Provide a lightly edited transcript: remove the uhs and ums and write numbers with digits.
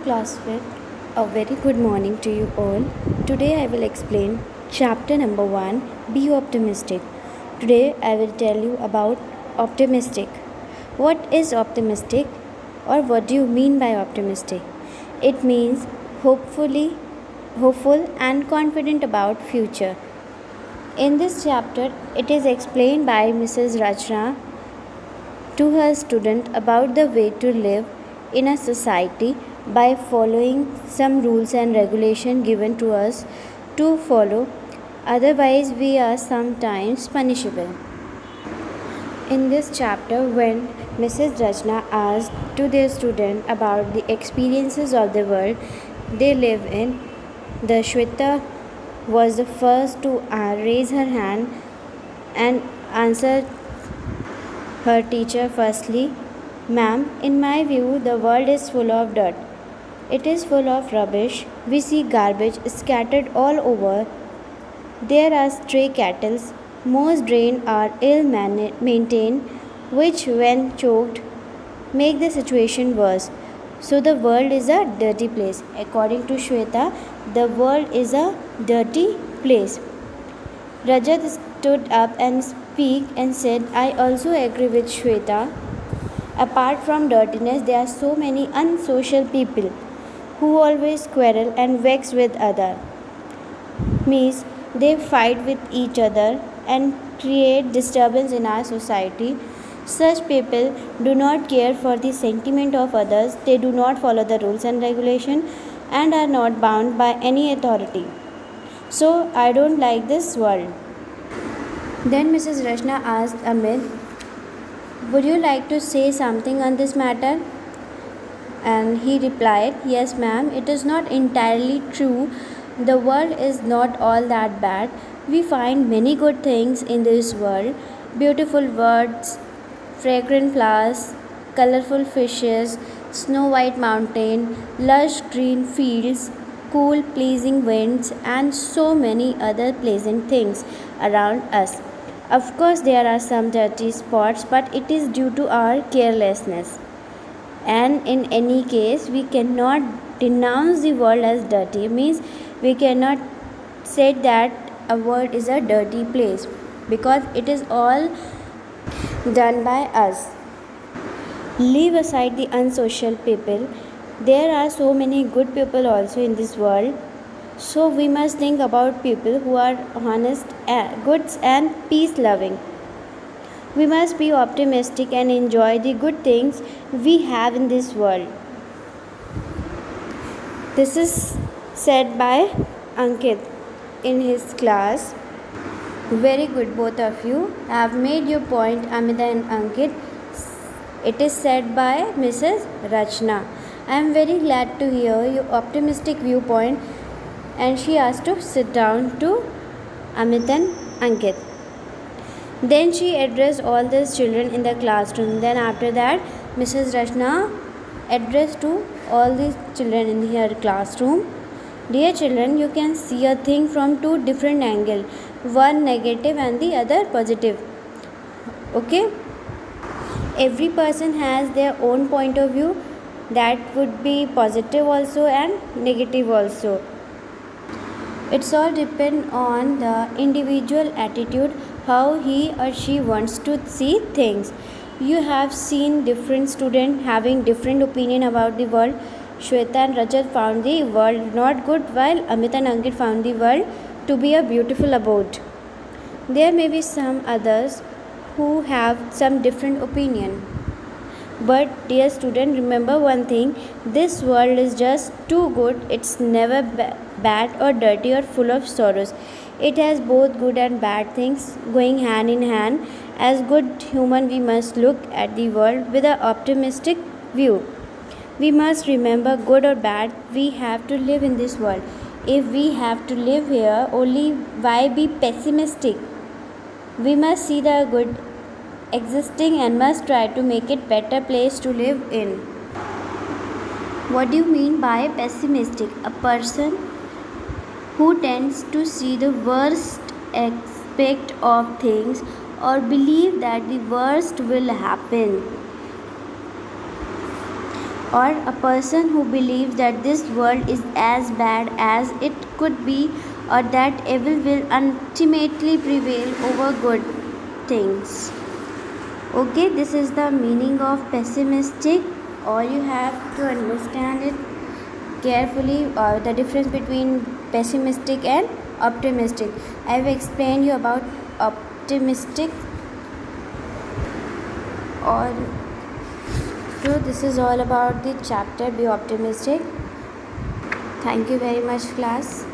class with a very good morning to you all. Today I will explain chapter number 1, Be Optimistic. Today I will tell you about optimistic. What is optimistic or what do you mean by optimistic? It means hopeful and confident about future. In this chapter it is explained by Mrs. Rachna to her student about the way to live in a society by following some rules and regulation given to us to follow, otherwise we are sometimes punishable. In this chapter, when Mrs. Rachna asked to their student about the experiences of the world they live in, the Shweta was the first to raise her hand and answer her teacher firstly. Ma'am, in my view, the world is full of dirt. It is full of rubbish. We see garbage scattered all over. There are stray cattle. Most drains are ill maintained, which, when choked, make the situation worse. So the world is a dirty place. According to Shweta, the world is a dirty place. Rajat stood up and and said, I also agree with Shweta. Apart from dirtiness, there are so many unsocial people who always quarrel and vex with others. Means they fight with each other and create disturbance in our society. Such people do not care for the sentiment of others. They do not follow the rules and regulation and are not bound by any authority. So I don't like this world. Then Mrs. Rachna asked Amit, would you like to say something on this matter? And he replied, yes ma'am, it is not entirely true. The world is not all that bad. We find many good things in this world. Beautiful birds, fragrant flowers, colorful fishes, snow white mountain, lush green fields, cool pleasing winds, and so many other pleasant things around us. Of course, there are some dirty spots, but it is due to our carelessness. And in any case, we cannot denounce the world as dirty. Means we cannot say that a world is a dirty place because it is all done by us. Leave aside the unsocial people. There are so many good people also in this world. So we must think about people who are honest, good and peace loving. We must be optimistic and enjoy the good things we have in this world. This is said by Ankit in his class. Very good, both of you have made your point, Amita and Ankit. It is said by Mrs. Rachna. I am very glad to hear your optimistic viewpoint. And she asked to sit down to Amit and Ankit. Then she addressed all these children in the classroom. Then after that, Mrs. Rachna addressed to all these children in her classroom. Dear children, you can see a thing from two different angles. One negative and the other positive. Okay? Every person has their own point of view. That would be positive also and negative also. It's all depend on the individual attitude, how he or she wants to see things. You have seen different students having different opinion about the world. Shweta and Rajat found the world not good, while Amit and Ankit found the world to be a beautiful abode. There may be some others who have some different opinion. But dear student, remember one thing, this world is just too good. It's never bad or dirty or full of sorrows. It has both good and bad things going hand in hand. As good human, we must look at the world with an optimistic view. We must remember, good or bad, we have to live in this world. If we have to live here, only why be pessimistic? We must see the good existing and must try to make it better place to live in. What do you mean by pessimistic? A person who tends to see the worst aspect of things or believe that the worst will happen. or a person who believes that this world is as bad as it could be, or that evil will ultimately prevail over good things. Okay, this is the meaning of pessimistic. All you have to understand it carefully, the difference between pessimistic and optimistic. I have explained you about optimistic. Or so this is all about the chapter Be Optimistic. Thank you very much, class.